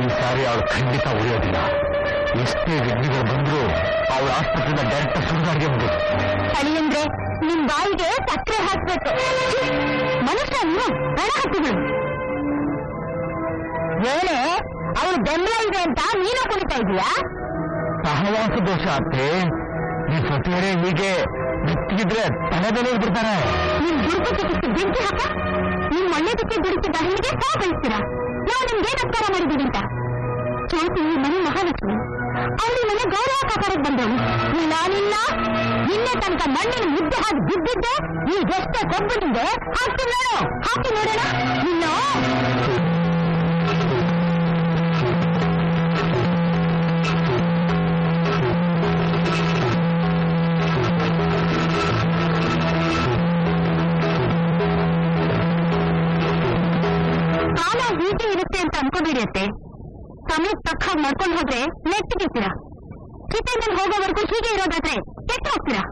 ಈ ಸಾರಿ ಅವಳು ಖಂಡಿತ ಉಳಿಯೋದಿಲ್ಲ. ಎಷ್ಟೇ ವಿಘ್ನಗಳು ಬಂದ್ರು ಅವಳ ಆಸ್ಪತ್ರೆಯಿಂದ ಡೈರೆಕ್ಟ್ ಸುಡುಗಾಡಿಗೆ ಹೋಗ್ಬೇಕು. ಅಳಿಯಂದ್ರೆ ನಿಮ್ ಬಾಯಿಗೆ ಸಕ್ಕರೆ ಹಾಕ್ಬೇಕು. ಮನುಷ್ಯ ನೀವು ಹಣ ಹಾಕಿಗಳು ಏನೇ ಅವಳು ಬೆಂಬಲ ಇದೆ ಅಂತ ನೀನು ಕುಣಿತಾ ಇದೀಯಾ? ಸಹವಾಸ ದೋಷ ಅತ್ತೆ. ಈ ಸೊಸೆಯರೇ ಹೀಗೆ ಬಿತ್ತಿಗಿದ್ರೆ ತಲೆ ಬೆಲೆ ಬಿಡ್ತಾರೆ. ನಿಮ್ ದುರ್ಗಕ್ಕೆ ಬೆಂಕಿ ಹಾಕ. ನಿಮ್ ಒಳ್ಳೆದಕ್ಕೆ ದುಡಿಸಿದ ಹಣ್ಣಿಗೆ ಸಹ ಬಯಸ್ತೀರಾ? ನಾವು ನಿಮ್ಗೆ ನಮಸ್ಕಾರ ಮಾಡಿದೀವಿ ಅಂತ. ಜ್ಯೋತಿ ಮನೆ ಮಹಾಲಕ್ಷ್ಮಿ, ಅವಳಿ ಮನೆ ಗೌರವ ಕಾಪಾಡಕ್ ಬಂದವು. ನಾನಿಲ್ಲ ನಿನ್ನೆ ತನಕ ಮಣ್ಣಿನ ಮುದ್ದೆ ಹಾಕಿ ಬಿದ್ದಿದ್ದೆ. ಈಗೆಷ್ಟೇ ಕೊಬ್ಬು ನಿಂದೆ ಹಾಕ್ತೀನಿ ನೋಡು. ಹಾಕಿ ನೋಡೋಣ ನಿನ್ನ. ಕಾಲ ಹೀಗೆ ಇರುತ್ತೆ ಅಂತ ಅನ್ಕೋಬೇಡಿಯತ್ತೆ. ಸಮಯಕ್ಕೆ ತಕ್ಕ ಹಾಗೆ ಮಾಡ್ಕೊಂಡು ಹೋದ್ರೆ ನೆಟ್ಟಿದ್ದೀರಾ. ಚಿತೆಯಲ್ಲಿ ಹೋಗೋವರೆಗೂ ಹೀಗೆ ಇರೋದಾದ್ರೆ ಕೆಟ್ಟು ಹೋಗ್ತೀರಾ.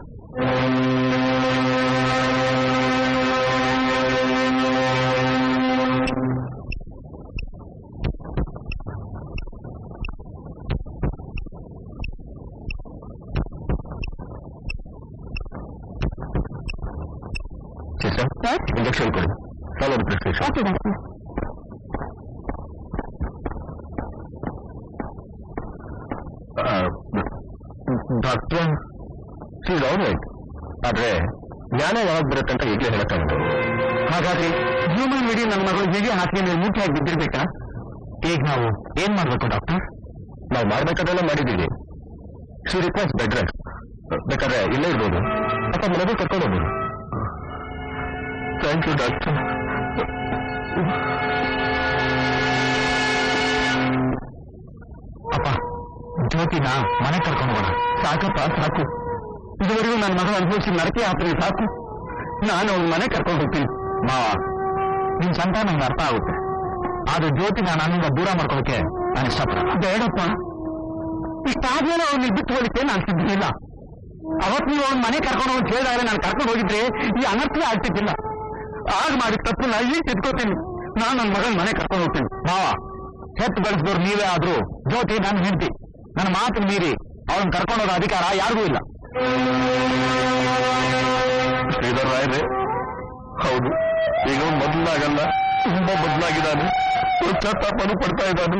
ಇಂಜೆಕ್ಷನ್ ಕೊಡಿ. Follow the prescription. Okay doctor. Doctor she's all right. ಆದ್ರೆ ಜ್ಞಾನ ಯಾವಾಗ ಬರುತ್ತೆ ಅಂತ ಈಗಲೇ ಹೇಳಕ್ಕಾಗಲ್ಲ. ಹಾಗಾದ್ರೆ ಹ್ಯೂಮನ್ ಮಿಡಿ ನನ್ನ ಮಗಳು ಹೇಗೆ ಹಾಸಿಗೆ ಮುಖ್ಯವಾಗಿ ಬಿದ್ದಿರ್ಬೇಕಾ? ಈಗ ನಾವು ಏನ್ ಮಾಡ್ಬೇಕು ಡಾಕ್ಟರ್? ನಾವು ಮಾಡ್ಬೇಕಾದೆಲ್ಲ ಮಾಡಿದ್ದೀವಿ. She requires bed rest. ಬೇಕಾದ್ರೆ ಇಲ್ಲೇ ಇರ್ಬೋದು ಅಥವಾ ಮನೆಗೆ ಕರ್ಕೊಂಡು ಹೋಗ್ಬೋದು. Thank you doctor. ಅಪ್ಪ, ಜ್ಯೋತಿನ ಮನೆ ಕರ್ಕೊಂಡು ಹೋಗೋಣ. ಸಾಕಪ್ಪ, ಸಾಕು. ಇದುವರೆಗೂ ನನ್ನ ಮಗಳು ಅನುಭವಿಸಿ ನರಕೆ ಆತ್ರಿ ಸಾಕು. ನಾನು ಅವ್ನ ಮನೆ ಕರ್ಕೊಂಡು ಹೋಗ್ತೀನಿ. ಮಾವ, ನಿನ್ ಸಂತಾನ ನಂಗೆ ಅರ್ಥ ಆಗುತ್ತೆ. ಆದ್ರೆ ಜ್ಯೋತಿನ ನನ್ನಿಂದ ದೂರ ಮಾಡ್ಕೊಳ್ಳೋಕೆ ನಾನು ಇಷ್ಟಪಡ. ಬೇಡಪ್ಪ, ಇಷ್ಟಾದ್ಮೇಲೆ ಅವ್ನಿಗೆ ಬಿಟ್ಟು ಹೋಲಿಕ್ಕೆ ನಾನು ಸಿದ್ಧನಿಲ್ಲ. ಅವತ್ತು ನೀವು ಅವ್ನ ಮನೆ ಕರ್ಕೊಂಡು ಹೋಗಿ ಹೇಳಿದಾಗಲೇ ನಾನು ಕರ್ಕೊಂಡು ಹೋಗಿದ್ರೆ ಈ ಅನರ್ಥವೇ ಆಗ್ತಿದ್ದಿಲ್ಲ. ಆಗ ಮಾಡಿದ ತಪ್ಪನ್ನ ಈಗ ತಿದ್ಕೋತೀನಿ. ನಾನು ನನ್ನ ಮಗನ ಮನೆ ಕರ್ಕೊಂಡು ಹೋಗ್ತೀನಿ. ಮಾವ, ಹೆತ್ತು ಬೆಳೆಸಿದವ್ರು ನೀವೇ ಆದ್ರೂ ಜ್ಯೋತಿ ನನ್ನ ಹೆಂಡತಿ. ನನ್ನ ಮಾತು ಮೀರಿ ಅವಳನ್ನ ಕರ್ಕೊಂಡು ಹೋಗೋ ಅಧಿಕಾರ ಯಾರಿಗೂ ಇಲ್ಲ. ಶ್ರೀಧರ್ ರಾಯರೇ, ಹೌದು, ಈಗ ಮೊದಲಾಗಲ್ಲ, ತುಂಬಾ ಬದಲಾಗಿದ್ದಾನೆ. ಪಶ್ಚಾತ್ತಾಪನು ಪಡ್ತಾ ಇದ್ದಾನೆ.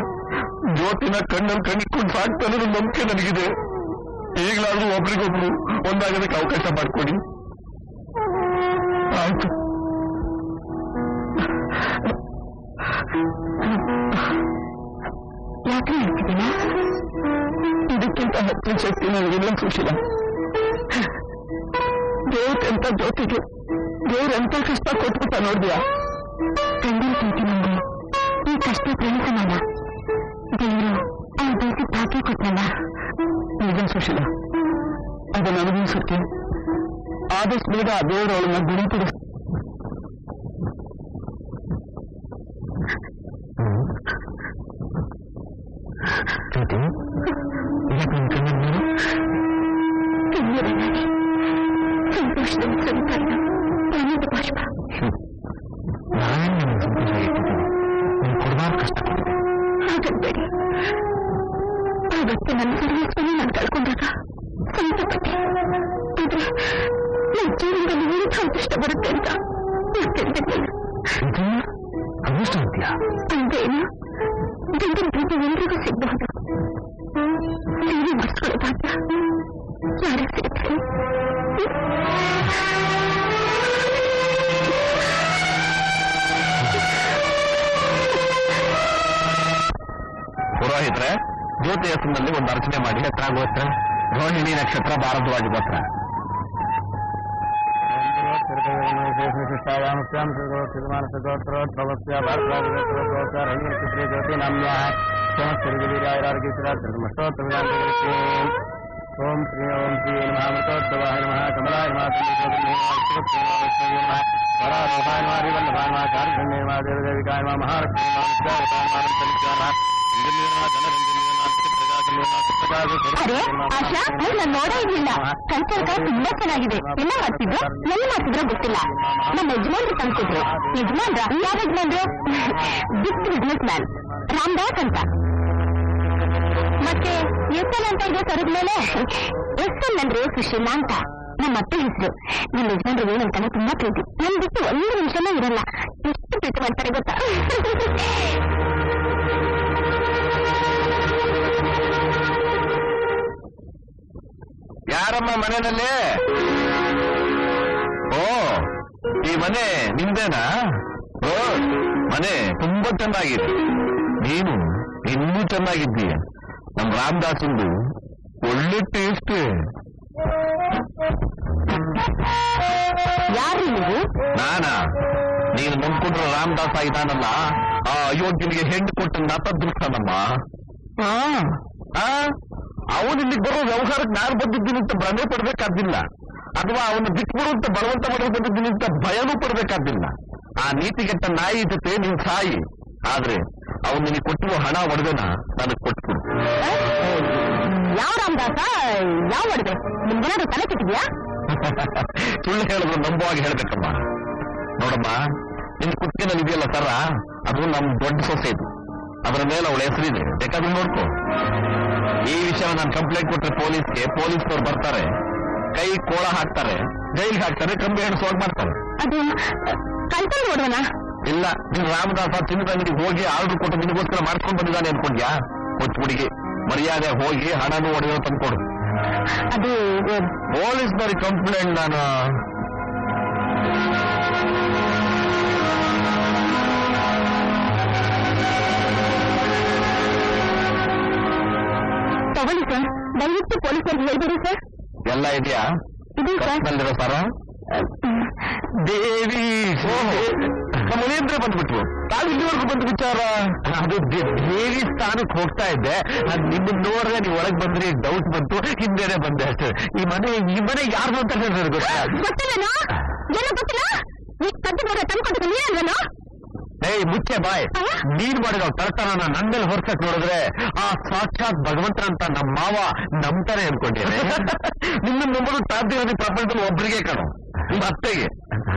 ಜ್ಯೋತಿನ ಕಣ್ಣಲ್ಲಿ ಕಣ್ಣಿಕೊಂಡು ಸಾಕ್ತಾನೆ ನಂಬಿಕೆ ನನಗಿದೆ. ಈಗಲಾದ್ರೂ ಒಬ್ರಿಗೊಬ್ರು ಒಂದಾಗೋದಕ್ಕೆ ಅವಕಾಶ ಮಾಡಿಕೊಡಿ. ಆಯ್ತು. ಯಾಕೆ ಹೇಳ್ತಿದ್ದೀನ? ಇದಕ್ಕಿಂತ ಹೆಚ್ಚಿನ ಶಕ್ತಿ ನನಗಿಲ್ಲ ಸುಶೀಲ. ದೇವ್ರಂತ ಜ್ಯೋತಿಗೆ ದೇವ್ರೆಂತ ಕಷ್ಟ ಕೊಟ್ಬಿಟ್ಟ ನೋಡ್ದ್ಯಾ? ಗಂಡನ ಪ್ರೀತಿ ನಂಗೆ ಈ ಕಷ್ಟ ಪ್ರಣಿಸಮಾನ. ದೇವರು ಅವ್ರ ಬೇಸಿ ಭಾಗ್ಯ ಕೊಟ್ಟಲ್ಲ. ನಿಜ ಸುಶೀಲ, ಅದನ್ನು ಅನುಭವಿಸುತ್ತೆ. ಆದಷ್ಟು ಬೇಗ ಆ ದೇವರು ಅವಳನ್ನ ಗುಣಪಡಿಸ. ಜ್ಯೋತಿ, ಸಂತೋಷದಲ್ಲಿ ಸವಿತಾಯಿನ ಆನಂದ ಬಾಷ್ಪ. ನಾನೇ ನನಗೆ ಸಂತೋಷ ಇಟ್ಟಿದ್ದೀನಿ. ನೀನು ಕೊಡಬಾರ್ದು ಕಷ್ಟ ಕೊಟ್ಟಿದೆ. ಹಾಗನ್ಬೇಡಿ. ಆವತ್ತು ನನ್ನ ಸರ್ವಸ್ವನೇ ನಾನು ಕಳ್ಕೊಂಡಾಗ ಸಂತಪಟ್ಟೆ. ಆದ್ರೆ ನನ್ನ ಜೀವನದಲ್ಲಿ ಉಳಿದ ಅದೃಷ್ಟ ಬರುತ್ತೆ ಅಂತ ನಾನು ತಿಳಿದಿರ್ಲಿಲ್ಲ. ಅದೃಷ್ಟ ಅಂತೀಯಾ? ಅಂದ್ರೇನು? ಗಂಡನ ಪ್ರೀತಿ ಎಲ್ರಿಗೂ ಸಿಗಬಹುದು. ಸೇವೆ ಮಾಡಿಸ್ಕೊಳ್ಳೋ ಭಾಗ್ಯ ಯಾರಿಗೆ ಸಿಗುತ್ತೆ? ಪುರೋಹಿತ್ರೆ, ಜ್ಯೋತಿ ಹೆಸರಿನಲ್ಲಿ ಒಂದು ಅರ್ಚನೆ ಮಾಡಿ. ಹತ್ರ ಗೋತ್ರ ರೋಹಿಣಿ ನಕ್ಷತ್ರ ಭಾರದ್ವಾಜ ಗೋತ್ರ. ಜ್ಯೋತಿ ನಾಮ್ಯ ಓಂ ಶ್ರೀ ಓಂ ಶ್ರೀ ನಮಃ ಮೃತೋದ್ಭವಾಯ ನಮಃ ಕಮಲಾಯ ನಮಃ ದೇವದೇವಿಕಾಯ ನಮಃ ಮಹಾಲಕ್ಷ್ಮೀ ಅರೆ ಆಶಾ, ನಾನು ನೋಡೇ ಇರ್ಲಿಲ್ಲ. ಕಲ್ಚರ್ಕ ತುಂಬಾ ಚೆನ್ನಾಗಿದೆ. ಎಲ್ಲ ಮಾಡ್ತಿದ್ರು, ಎಲ್ಲಿ ಮಾಡ್ತಿದ್ರೋ ಗೊತ್ತಿಲ್ಲ. ನಮ್ಮ ಯಜಮಾನ್ರು ತಂದ್ಕೊಟ್ರು. ಯಜಮಾನ್ರ? ಯಾವ ಯಜಮಾನ್ರು? Big business man. ರಾಮದಾಸ್ ಅಂತ. ಮತ್ತೆ ಎಸ್ಎಲ್ ಅಂತ ಇದೆ ಕರೆದ ಮೇಲೆ ಎಸ್ಎಲ್ ಅಂದ್ರೆ ಸುಶೀಲ ಅಂತ ನಮ್ಮ ಅತ್ತೆ ಹೆಸರು. ನಮ್ಮ ಯಜಮಾನ್ರು ಏನಂತಾನೆ ತುಂಬಾ ಪ್ರೀತಿ. ನನ್ ಬಿಟ್ಟು ಒಂದು ನಿಮಿಷನೂ ಇರಲ್ಲ. ಎಷ್ಟು ಪ್ರೀತಿ ಮಾಡ್ತಾರೆ ಗೊತ್ತಾ? ಯಾರಮ್ಮ ಮನೆಯಲ್ಲಿ? ಓ, ಈ ಮನೆ ನಿಮ್ದೇನಾ? ಓ, ಮನೆ ತುಂಬಾ ಚೆನ್ನಾಗಿದೆ. ನೀನು ಇನ್ನೂ ಚೆನ್ನಾಗಿದ್ದೀಯ. ನಮ್ ರಾಮದಾಸಂದು ಒಳ್ಳೆ ಟೇಸ್ಟ್. ಯಾರು ನೀವು? ನಾನಾ? ನೀನು ನಂಬ್ಕೊಂಡ್ರೆ ರಾಮದಾಸ ಇದಾನಲ್ಲ, ಆ ಅಯೋಗ್ಯನಿಗೆ ಹೆಣ್ಣು ಕೊಟ್ಟು ನತದೃಷ್ಟನಮ್ಮ. ಅವನು ಇಲ್ಲಿಗೆ ಬರೋ ವ್ಯವಹಾರಕ್ಕೆ ನಾನು ಬಂದಿದ್ದೀನಿ ಅಂತ ಭ್ರಮೆ ಪಡ್ಬೇಕಾದಿಲ್ಲ, ಅಥವಾ ಅವನು ಬಿಟ್ಬಿಡು ಅಂತ ಬಲವಂತ ಮಾಡಲು ಬಂದಿದ್ದೀನಿ ಅಂತ ಭಯನೂ ಪಡ್ಬೇಕಾದಿಲ್ಲ. ಆ ನೀತಿಗೆಟ್ಟ ನಾಯಿ ಜೊತೆ ನೀನ್ ಸಾಯಿ. ಆದ್ರೆ ಅವನು ನಿನಗೆ ಕೊಟ್ಟಿರೋ ಹಣ ಒಡವೆನ ನನಗೆ ಕೊಟ್ಬಿಡು. ಯಾವ ರಾಮದಾಸ? ಯಾವ ಒಡವೆ? ನಿಮ್ಗೇನಾದ್ರು ತಲೆ ಕೆಟ್ಟಿದ್ಯಾ? ಸುಳ್ಳು ಹೇಳಿದ್ರು ನಂಬುವಾಗಿ ಹೇಳ್ಬೇಕಮ್ಮ. ನೋಡಮ್ಮ, ನಿನ್ ಕುತ್ತಿಗೆನಲ್ಲಿ ಇದೆಯಲ್ಲ ಸರ, ಅದು ನಮ್ ದೊಡ್ಡ ಸೊಸೆ ಇದು. ಅದರ ಮೇಲೆ ಅವಳ ಹೆಸರಿದೆ, ಬೇಕಾದ್ರೂ ನೋಡ್ಕೋ. ಈ ವಿಷಯ ನಾನು ಕಂಪ್ಲೇಂಟ್ ಕೊಟ್ರೆ ಪೊಲೀಸ್ಗೆ, ಪೊಲೀಸ್ನವ್ರು ಬರ್ತಾರೆ, ಕೈ ಕೋಳ ಹಾಕ್ತಾರೆ, ಜೈಲಿಗೆ ಹಾಕ್ತಾರೆ, ಕಂಬಿ ಹೆಣ್ಸೋಗಿ ಮಾಡ್ತಾರೆ. ಅದು ಕಳ್ಕೊಂಡು ನೋಡೋಣ. ಇಲ್ಲ, ನೀನ್ ರಾಮದಾಸ ಚಿನ್ನದ ಅಂಗಡಿಗೆ ಹೋಗಿ ಆರ್ಡರ್ ಕೊಟ್ಟು ನಿನಗೋಸ್ಕರ ಮಾಡ್ಕೊಂಡು ಬಂದಿದ್ದಾನೆ ಅನ್ಕೊಂಡ್ಯಾ? ಹುಡುಗಿ ಮರ್ಯಾದೆ ಹೋಗಿ ಹಣನೂ ಒಡೆಯೋ ತಂದ್ಕೊಡು. ಅದು ಪೊಲೀಸ್ನವ್ರಿಗೆ ಕಂಪ್ಲೇಂಟ್ ನಾನು ತಗೊಳ್ಳಿ ಸರ್. ದಯವಿಟ್ಟು ಪೊಲೀಸರಿಗೆ ಹೇಳ್ಬೇಡಿ ಸರ್. ಎಲ್ಲ ಇದೆಯಾ? ಇದು ಸರ್. ಸರ ದೇವಿ ಮನೇಂದ್ರ ಬಂದ್ಬಿಟ್ರು. ತಾವು ಇಲ್ಲಿವರೆಗೂ ಬಂದು ವಿಚಾರ. ಅದು ದೇವಿ ಸ್ಥಾನಕ್ಕೆ ಹೋಗ್ತಾ ಇದ್ದೆ. ಅದು ನಿನ್ನ ನೋಡಿದ್ರೆ ನೀವು ಒಳಗೆ ಬಂದ್ರಿ, ಡೌಟ್ ಬಂತು, ಹಿಂದೆನೆ ಬಂದೆ ಅಷ್ಟೇ. ಈ ಮನೆ ಯಾರು ಅಂತ ಹೇಳಿದ್ರೆ ಗೊತ್ತಿಲ್ಲನೋ? ಏನೋ ಗೊತ್ತಿಲ್ಲ. ಈ ಕದ್ದು ನೋಡ ತಂದ್ಕೊಂಡು ನೀರಲ್ವನೋ? ಏಯ್ ಮುಚ್ಚೆ ಬಾಯ್. ನೀನ್ ಮಾಡಿದ ತರ್ತಾನ ನನ್ನ ಮೇಲೆ ಹೊರ್ಸಕ್ ನೋಡಿದ್ರೆ ಆ ಸಾಕ್ಷಾತ್ ಭಗವಂತನಂತ ನಮ್ಮ ಮಾವ ನಂಬ್ತಾನೆ ಅನ್ಕೊಂಡೇನೆ. ನಿನ್ನ ನಂಬಲು ಸಾಧ್ಯ ಇರೋದು ಪ್ರಪಂಚದಲ್ಲಿ ಒಬ್ಬರಿಗೆ ಕಾಣು, ನಿಮ್ಮ ಅತ್ತೆಗೆ.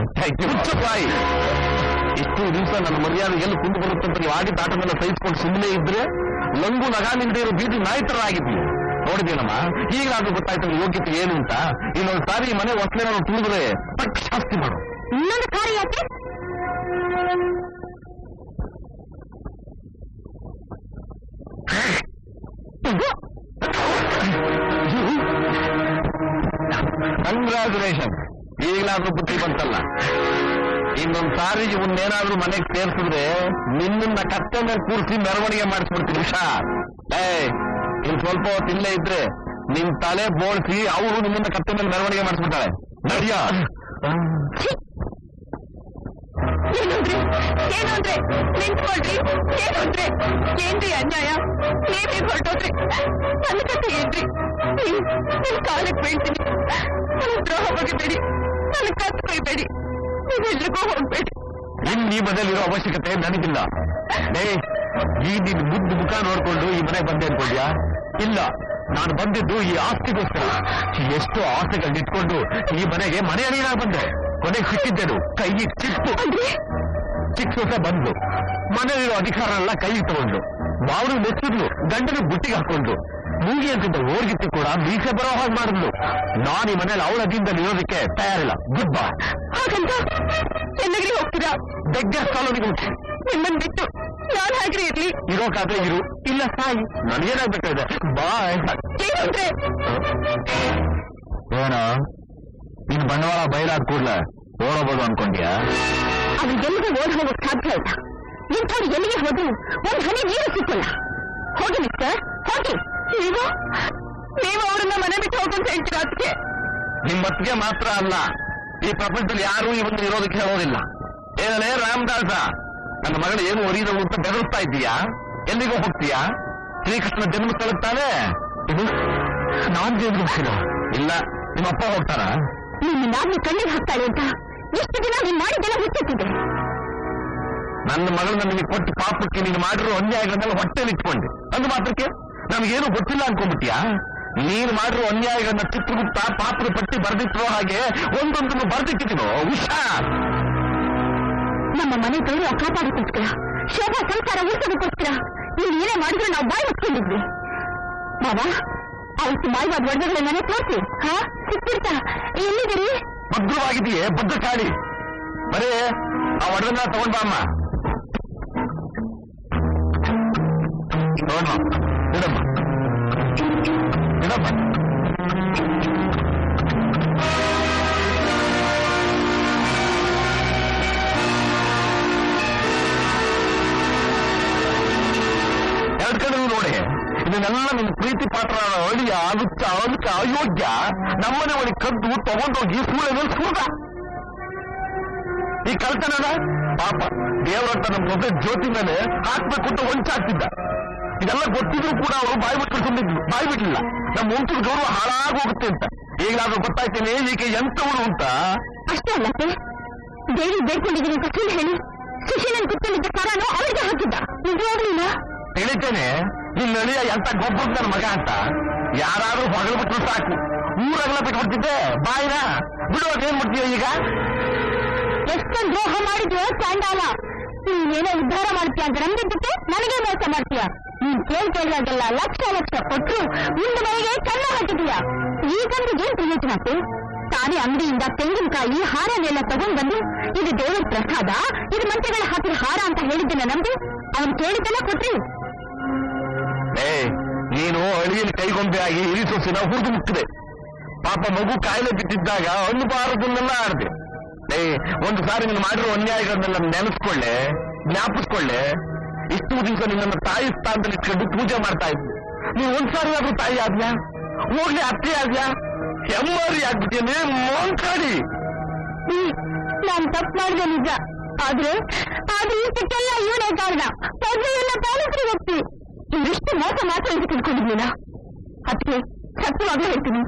ಮುಚ್ಚೆ ಬಾಯ್. ಇಷ್ಟು ದಿವಸ ನನ್ನ ಮರ್ಯಾದೆ ಎಲ್ಲಿ ಕುಂದು ಬರುತ್ತೆ ಅಂತ ನೀವು ಆಗಿದ್ದ ಆಟನೆಲ್ಲ ಸಹಿಸ್ಕೊಂಡು ಸುಮ್ಮನೆ ಇದ್ರೆ ಲಂಗು ನಗಾನಿಂದ ಇರೋ ಬೀದಿ ನಾಯಿ ತರ ಆಗಿದ್ವಿ. ನೋಡಿದ್ದೀನಮ್ಮ, ಈಗಲಾದ್ರೂ ಗೊತ್ತಾಯ್ತು ಯೋಗ್ಯತೆ ಏನು ಅಂತ. ಇನ್ನೊಂದು ಸಾರಿ ಈ ಮನೆ ಹೊಸಲೇ ನಾವು ತುಳಿದ್ರೆ ತಕ್ಕ ಶಾಸ್ತಿ ಮಾಡು. ಇನ್ನೊಂದು ಕಾರ್ಯ ಯಾಕೆ? ಕಂಗ್ರಾಚುಲೇಷನ್, ಈಗಲಾದ್ರೂ ಬುದ್ಧಿ ಬಂತಲ್ಲ. ಇನ್ನೊಂದ್ ಸಾರಿ ಇವನ್ನೇನಾದ್ರೂ ಮನೆಗೆ ಸೇರ್ಸಿದ್ರೆ ನಿನ್ನ ಕತ್ತೆ ಮೇಲೆ ಕೂರಿಸಿ ಮೆರವಣಿಗೆ ಮಾಡಿಸ್ಬಿಡ್ತೀನಿ. ಹುಷಾರ್. ಇನ್ ಸ್ವಲ್ಪ ಹೊತ್ತು ಇಲ್ಲೇ ಇದ್ರೆ ನಿನ್ ತಲೆ ಬೋಳ್ಸಿ ಅವರು ನಿನ್ನ ಕತ್ತೆ ಮೇಲೆ ಮೆರವಣಿಗೆ ಮಾಡಿಸ್ಬಿಡ್ತಾಳೆ. ನಡಿಯ. ಏನಂದ್ರೆ ಏನಂದ್ರೆ ನಿಂತ್ಕೊಳ್ರಿ. ಏನಂದ್ರೆ ಏನ್ರಿ ಅನ್ಯಾಯ? ನೀವೇ ಹೊರಟೋದ್ರಿ. ನನ್ನ ಕತೆ ಏನ್ರಿ? ನಿಮ್ ಕಾಲಕ್ಕೆ ಬೀಳ್ತೀನಿ. ನನ್ನ ದ್ರೋಹ ಬಗೆಬೇಡಿ, ನನ್ನ ಕತ್ತು ಕೊಯ್ಬೇಡಿ, ನೀವೆಲ್ರಿಗೂ ಹೋಗ್ಬೇಡಿ. ಇನ್ ಈ ಮನೇಲಿರೋ ಅವಶ್ಯಕತೆ ನನಗಿಲ್ಲ. ಈ ನಿನ್ ಮುದ್ದು ಮುಖ ನೋಡ್ಕೊಂಡು ಈ ಮನೆ ಬಂದೆ ಅನ್ಕೊಂಡ್ಯಾ? ಇಲ್ಲ, ನಾನು ಬಂದಿದ್ದು ಈ ಆಸ್ತಿಗೋಸ್ಕರ. ಎಷ್ಟು ಆಸೆಗಳನ್ನಿಟ್ಕೊಂಡು ಈ ಮನೆಗೆ ಮನೆ ಅಣಿಯಾಗಿ ಬಂದೆ. ಕೊನೆಗೆ ಸಿಕ್ಕಿದ್ದೇನು ಕೈಗೆ ಚಿಕ್ಕ ಸೊಸೆ ಬಂದು ಮನೆಯಲ್ಲಿರೋ ಅಧಿಕಾರನೆಲ್ಲ ಕೈಗೆ ತಗೊಂಡು ಮಾವರು ಮೆಚ್ಚಿದ್ಲು, ಗಂಡನ ಬುಟ್ಟಿಗೆ ಹಾಕೊಂಡು ಮೂಗಿ ಅಂತಿದ್ದ ಓರ್ಗಿತ್ತು ಕೂಡ ಮೀಸೆ ಬರೋ ಹಾಗೆ ಮಾಡಿದ್ಲು. ನಾನು ಈ ಮನೇಲಿ ಅವಳ ಅಧೀನದಲ್ಲಿ ಇರೋದಕ್ಕೆ ತಯಾರಿಲ್ಲ. ಗುಡ್ ಬಾ. ಹಾಗಂತ ಚೆನ್ನಾಗಿ ಹೋಗ್ತೀರಾ? ಬೆಗ್ಗರ್ ಕಾಲೋನಿಗೆ ಮುಚ್ಚಿ ನಿಮ್ಮನ್ ಬಿಟ್ಟು ನಾನು ಹಾಗ್ರಿ ಇರ್ಲಿ? ಇರೋಕಾದ್ರೆ ಇರು, ಇಲ್ಲ ಸಾಯಿ. ನನಗೇನಾಗ್ಬೇಕಾಗಿದೆ? ಬಾಯ್. ಏನಂದ್ರೆ ಏನೋ ನಿನ್ ಬಂಡವಾಳ ಬಯಲಾದ ಕೂಡ್ಲೆ ಓಡೋಬೋದು ಅನ್ಕೊಂಡ್ಯಾ? ಅವ್ರು ಎಲ್ಲಿಗೆ ಓಡ್ ಹೋಗೋಕ್ ಸಾಧ್ಯ ಇಲ್ಲ. ಇಂಥವ್ರು ಎಲ್ಲಿಗೆ ಹೋದ್ರು ಒಂದು ಹನಿ ನೀರು ಸಿಕ್ಕಲ್ಲ. ಹೋಗಿ ಮಿಸ್ಟರ್, ಹೋಗಿ. ನೀವು ಅವರನ್ನ ಮನೆ ಬಿಟ್ಟು ಹೋಗಂತ ಹೇಳ್ತೀರಾ? ಅದಕ್ಕೆ ನಿಮ್ಮತ್ತಿಗೆ ಮಾತ್ರ ಅಲ್ಲ, ಈ ಪ್ರಪಂಚದಲ್ಲಿ ಯಾರೂ ಇವತ್ತು ಇರೋದಕ್ಕೆ ಹೇಳೋದಿಲ್ಲ. ಏನಲೇ ರಾಮದಾಸ, ನನ್ನ ಮಗಳು ಏನು ಒರಿಯದವು ಅಂತ ಬೆದರಿಸ್ತಾ ಇದ್ದೀಯಾ? ಎಲ್ಲಿಗೋ ಹೋಗ್ತೀಯಾ? ಶ್ರೀಕೃಷ್ಣ ಜನ್ಮಸ್ಥಳಕ್ಕೆ ತಾನೇ ಇದು? ನಾನ್ ಜನ್ಮಿಸ್ತೀನ? ಇಲ್ಲ, ನಿಮ್ಮಪ್ಪ ಹೋಗ್ತಾರ? ನಿನ್ನ ನಾನು ಕಣ್ಣಿಗೆ ಹಾಕ್ತಾಳೆ ಅಂತ ಎಷ್ಟು ದಿನ ನೀನ್ ಮಾಡಿದ್ದೆಲ್ಲ ಹುಟ್ಟಿಟ್ಟಿದೆ. ನನ್ನ ಮಗಳನ್ನ ನಿನಗೆ ಕೊಟ್ಟು ಪಾಪಕ್ಕೆ ನೀನು ಮಾಡಿರೋ ಅನ್ಯಾಯಗಳನ್ನೆಲ್ಲ ಹೊಟ್ಟೆಲಿ ಇಟ್ಕೊಂಡೆ ಅಂದು ಮಾತ್ರಕ್ಕೆ ನಮಗೇನು ಗೊತ್ತಿಲ್ಲ ಅನ್ಕೊಂಡ್ಬಿಟ್ಟಿಯಾ? ನೀನು ಮಾಡಿರೋ ಅನ್ಯಾಯಗಳನ್ನ ಚಿತ್ರಗುಪ್ತ ಪಾಪದ ಪಟ್ಟಿ ಬರೆದಿಟ್ಟಿರೋ ಹಾಗೆ ಒಂದೊಂದನ್ನು ಬರೆದಿಟ್ಟಿದ್ದೀನೋ. ಹುಷಾರ್. ನಮ್ಮ ಮನೆ ಗೌರವ ಕಾಪಾಡೋಕ್ಕೋಸ್ಕರ ಶೋಭಾ ಸಂಸಾರ ಉಳಿಸೋದಕ್ಕೋಸ್ಕರ ನೀವು ಏನೇ ಮಾಡಿದ್ರು ನಾವು ಬಾಯಿ ಮುಚ್ಕೊಂಡಿದ್ವಿ. ಬಾಬಾ ಅವತ್ತು ಮಾಯವಾದ ಒಡವೆಗಳ ಮನೆ ತೋರಿಸಿ ಸಿಕ್ಬಿಡ್ತಾ ಎಲ್ಲಿದ್ದೀರಿ? ಭದ್ರವಾಗಿದೆಯೇ ಭದ್ರ ಕಾಳಿ, ಬರೇ ಆ ಒಡವೆನ ತಗೊಂಡ್ ಬಾ ಅಮ್ಮ. ತಗೊಂಡ್ ಬಾ, ಇಡಮ್ಮ ಇಡಮ್ಮ. ಎರಡು ಕಡೆ ನೋಡಿ, ಇದನ್ನೆಲ್ಲ ನಿನ್ನ ಪ್ರೀತಿ ಪಾತ್ರರಾದ ಅಳಿಯ ಅದಕ್ಕೆ ಅದಕ್ಕೆ ಅಯೋಗ್ಯ ನಮ್ಮನೆ ಒಳಗೆ ಕದ್ದು ತಗೊಂಡೋಗಿ ಸೂಳೆ ಸೂದ. ಈ ಕಳ್ತನದ ಪಾಪ ದೇವರಂತ ನಮ್ಮ ಮೊದಲ ಜ್ಯೋತಿ ಮೇಲೆ ಹಾಕ್ಬೇಕು ಅಂತ ಹೊಂಚಾಗ್ತಿದ್ದ. ಇದೆಲ್ಲ ಗೊತ್ತಿದ್ರು ಕೂಡ ಅವರು ಬಾಯಿ ಬಿಟ್ಲಿಲ್ಲ. ನಮ್ಮ ಮುಂಚಿನ ಗೌರವ ಹಾಳಾಗೋಗುತ್ತೆ ಅಂತ. ಈಗಲಾದ್ರೂ ಗೊತ್ತಾಯ್ತೇನೆ ಈಗ ಎಂತವರು ಅಂತ. ಅಷ್ಟೇ ಅಲ್ಲತ್ತೆ, ದೇವಿ ಬೇಡ್ಕೊಂಡಿದ್ದೀನಿ ಅಂತ ಸುಳ್ಳು ಹೇಳಿ ಸುಶೀಲನ್ ಕುತ್ಕೊಂಡಿದ್ದ ಸಾರಾನು ಅವರಿಗೆ ಹಾಕಿದ್ದ. ನಿಜವಾಗ್ಲಿಲ್ಲ ತಿಳಿತೇನೆ ನಿನ್ನ ಅಳಿಯ ಎಂತ ಗೊಬ್ಬರ ನನ್ನ ಮಗ ಅಂತ. ಯಾರಾದ್ರೂ ಹೊಗಳು ಬಿಟ್ಟರು ಸಾಕು, ಊರಗಲ ಬಿಟ್ಬಿಡ್ತಿದ್ದೆ ಬಾಯಿನ. ಬಿಡುವಾಗ ಏನ್ ಮಾಡ್ತೀಯ ಈಗ? ಎಷ್ಟೊಂದು ದ್ರೋಹ ಮಾಡಿದ್ಯೋ ಚಾಂಡಾಲ. ನೀನೇನೋ ಉದ್ಧಾರ ಮಾಡ್ತೀಯ ಅಂತ ನಂಬಿದ್ದಕ್ಕೆ ನನಗೆ ಮೋಸ ಮಾಡ್ತೀಯ. ನೀನ್ ಕೇಳ್ಕೊಳ್ಳೋದೆಲ್ಲ ಲಕ್ಷ ಲಕ್ಷ ಕೊಟ್ಟು ಮುಂದೆ ಮನೆಗೆ ಕಣ್ಣ ಹಾಕಿದೀಯ. ಈಗಂದ್ರೆ ಏನ್ ಪ್ರಯೋಜನ? ತಾನೇ ಅಂಗಡಿಯಿಂದ ತೆಂಗಿನಕಾಯಿ ಹಾರನೆಲ್ಲ ತಗೊಂಡ್ ಬಂದು ಇದು ದೇವರ ಪ್ರಸಾದ, ಇದು ಮಂತ್ರಿಗಳ ಹಾಕಿದ ಹಾರ ಅಂತ ಹೇಳಿದ್ದನ್ನ ನಂಬಿ ಅವನು ಕೇಳಿದ್ದೆಲ್ಲ ಕೊಟ್ರಿ. ನೀನು ಅಳಿಯನ ಕೈಗೊಂಬೆ ಆಗಿ ಇರಿಸೋಸಿನ ಹುರಿದು ಮುಟ್ಟಿದೆ. ಪಾಪ ಮಗು ಕಾಯಿಲೆ ಬಿದ್ದಿದ್ದಾಗ ಅನ್ನಬಾರದನ್ನೆಲ್ಲ ಆಡ್ದೆ. ಒಂದು ಸಾರಿ ನೀನು ಮಾಡಿರೋ ಅನ್ಯಾಯಗಳನ್ನೆಲ್ಲ ನೆನೆಸ್ಕೊಳ್ಳೆ, ಜ್ಞಾಪಿಸ್ಕೊಳ್ಳೆ. ಇಷ್ಟು ದಿವಸ ನಿನ್ನನ್ನು ತಾಯಿ ಸ್ಥಾನದಲ್ಲಿ ಇಟ್ಕೊಂಡು ಪೂಜೆ ಮಾಡ್ತಾ ಇದ್ದೆ. ನೀವು ಒಂದ್ಸಾರಿ ಆದ್ರೂ ತಾಯಿ ಆದ್ಯಾ? ಹೋಗ್ಲಿ ಅತ್ತೆ ಆದ್ಯಾ? ಹೆಮ್ಮಾರಿ ಆಗ್ಬಿಟ್ಟೇನೆ ಮೋಂಕಾಡಿ. ನಾನ್ ತಪ್ಪು ಮಾಡಿದೆ ನಿಜ, ಆದ್ರೆ ಇಷ್ಟಕ್ಕೆಲ್ಲ ಇವನೇ ಕಾರಣ. ಎಲ್ಲ ಪಾಲಿಸ್ರಿ ವ್ಯಕ್ತಿ ಇವರಿಷ್ಟು ಮೋಸ ಮಾತ್ರ ಅಂತ ತಿಳ್ಕೊಂಡಿರ್ಲಿಲ್ಲ. ಅದಕ್ಕೆ ಸತ್ಯವಾಗ್ಲೂ ಹೇಳ್ತೀನಿ,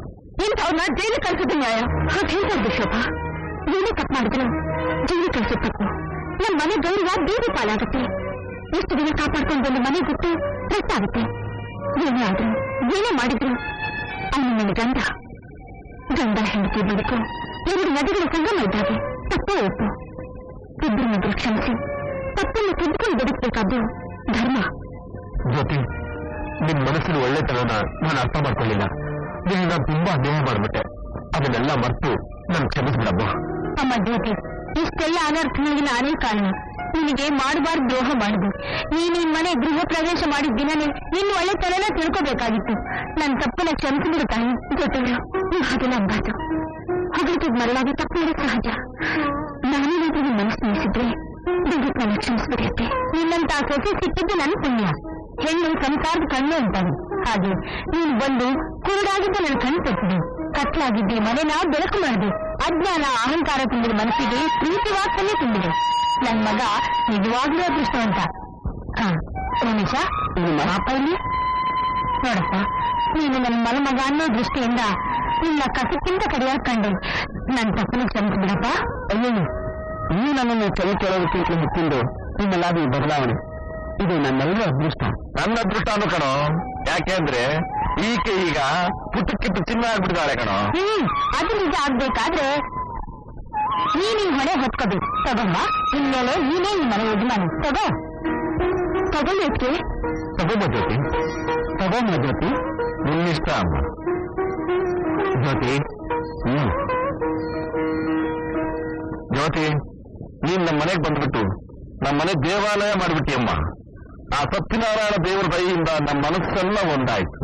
ಇಂಥವ್ರನ್ನ ಜೈಲು ಕಳಿಸೋದು ನ್ಯಾಯ. ಹಾಗೆ ಹೇಳ್ತಾರೆ ಶೋಭಾ, ಏನೇ ತಪ್ಪು ಮಾಡಿದ್ರು ಜೈಲು ಕಳಿಸೋ ತಪ್ಪು. ನಮ್ಮ ಮನೆ ಗೌರವ ಬೀದಿ ಪಾಲಾಗುತ್ತೆ. ಎಷ್ಟು ದಿನ ಕಾಪಾಡ್ಕೊಂಡು ಬಂದು ಮನೆ ಬಿಟ್ಟು ರಸ್ತಾಗುತ್ತೆ. ಏನೇ ಆದ್ರು ಏನೇ ಮಾಡಿದ್ರು ಅವನು ನನ್ನ ಗಂಡ ಹೆಂಡತಿ ಬದುಕು ಎರಡು ನದಿಗಳ ಸಂಗಮ ಇದ್ದಾಗೆ. ತಪ್ಪೇ ಒಪ್ಪು, ಇಬ್ಬರು ಮಗಳು ಕ್ಷಮಿಸಿ ತಪ್ಪನ್ನು ತಿದ್ದುಕೊಂಡು ಬದುಕಬೇಕಾದ್ದು ಧರ್ಮ. ಜ್ಯೋತಿ, ನಿಮ್ ಮನಸ್ಸಿನ ಒಳ್ಳೆತನನ ನಾನು ಅರ್ಥ ಮಾಡ್ಕೊಳ್ಳಿಲ್ಲ. ನಿನ್ನ ತುಂಬಾ ಅನ್ಯಾಯ ಮಾಡ್ಬಿಟ್ಟೆ. ಅದನ್ನೆಲ್ಲ ಮರ್ತು ನನ್ ಕ್ಷಮಿಸ್ಬಿಡಮ್ಮ. ಅಮ್ಮ ಜ್ಯೋತಿ, ಇಷ್ಟೆಲ್ಲ ಅನರ್ಥಗಳಿಗೆ ನಾನೇ ಕಾರಣ. ನಿನಗೆ ಮಾಡಬಾರ್ದು ದ್ರೋಹ ಮಾಡುದು. ನೀನು ಈ ಮನೆ ಗೃಹ ಪ್ರವೇಶ ಮಾಡಿದ ದಿನನೇ ನಿನ್ನ ಒಳ್ಳೆತನನ ತಿಳ್ಕೋಬೇಕಾಗಿತ್ತು. ನನ್ನ ತಪ್ಪನ್ನ ಕ್ಷಮಿಸಿಬಿಡು ತಾಯಿ. ಜೊತೆಗೆ ಹಾಗೆಲ್ಲ ಅನ್ಬಾರ್ದು. ಹೊಗಳಿದ್ ಮರಳಾಗಿ ತಪ್ಪು ಸಹಜ. ನಾನೇನಾದ್ರೂ ನಿನ್ನ ಮನಸ್ಸು ನಿಲ್ಲಿಸಿದ್ರೆ ದೊಡ್ಡ ನನ್ನ ಕ್ಷಮಿಸ್ಬಿಡುತ್ತೆ. ನಿನ್ನಂತ ಸೊಸೆ ಸಿಕ್ಕಿದ್ದು ನನ್ನ ಪುಣ್ಯ. ಹೆಣ್ಣು ಸಂಸಾರದ ಕಣ್ಣು ಅಂತಾನೆ. ಹಾಗೆ ನೀನು ಬಂದು ಕುರುಡಾಗಿದ್ದ ನನ್ನ ಕಣ್ಣು ತೆಗೆದು ಕತ್ಲಾಗಿದ್ದೆ ಮನೆನ ಬೆಳಕು ಮಾಡಿದೆ. ಅಜ್ಞಾನ ಅಹಂಕಾರ ತುಂಬಿದ ಮನಸ್ಸಿಗೆ ಪ್ರೀತಿ ವಾತ್ಸಲ್ಯ ತುಂಬಿದೆ. ನನ್ ಮಗ ನಿಜವಾಗ್ಲೂ ಅದೃಷ್ಟವಂತ. ರಮೇಶ, ಅಪ್ಪ ಇಲ್ಲಿ ನೋಡಪ್ಪ, ನೀನು ನನ್ನ ಮಗ ಅನ್ನೋ ದೃಷ್ಟಿಯಿಂದ ನಿನ್ನ ಕಸಕ್ಕಿಂತ ಕಡಿಯಾಗಿ ಕಂಡೆ. ನನ್ನ ತಪ್ಪನ್ನು ಕ್ಷಮಿಸ್ಬಿಡಪ್ಪ. ಅಯ್ಯೋ, ನೀ ನನ್ನನ್ನು ಕ್ಷಮಿಕೊಳ್ಳೋದಕ್ಕಿಂತ ಮುಚ್ಚಿಂದು ನಿನ್ನೆಲ್ಲಾದ ಈ ಬದಲಾವಣೆ, ಇದು ನನ್ನೆಲ್ಲರ ಅದೃಷ್ಟ. ನನ್ನ ಅದೃಷ್ಟ ಅನ್ನು ಕಣೋ. ಯಾಕೆಂದ್ರೆ ಈಕೆ ಈಗ ಪುಟ್ಟಕ್ಕಿಟ್ಟು ಚಿನ್ನ ಆಗ್ಬಿಟ್ಟಿದ್ದಾಳೆ ಕಣೋ. ಅದು ನಿಜ ಆಗ್ಬೇಕಾದ್ರೆ ನೀನು ಹೊಣೆ ಹೊತ್ಕೋಬೇಕು. ತಗೊಮ್ಮ, ಇನ್ಮೇಲೆ ನೀನೇ ಈ ಮನೆ ಯಜಮಾನ. ತಗೊಳ್ಳೋಕೆ ತಗೊಂಬ ಜ್ಯೋತಿ, ತಗೊಂಬ ಜ್ಯೋತಿ, ನಿನ್ನಿಷ್ಟ ಅಮ್ಮ. ಜ್ಯೋತಿ, ಜ್ಯೋತಿ, ನೀನ್ ನಮ್ಮ ಮನೆಗೆ ಬಂದ್ಬಿಟ್ಟು ನಮ್ಮ ಮನೆ ದೇವಾಲಯ ಮಾಡ್ಬಿಟ್ಟಿಯಮ್ಮ. ಆ ಸತ್ಯನಾರಾಯಣ ದೇವರ ದಯೆಯಿಂದ ನಮ್ಮ ಮನಸ್ಸೆಲ್ಲ ಒಂದಾಯ್ತು.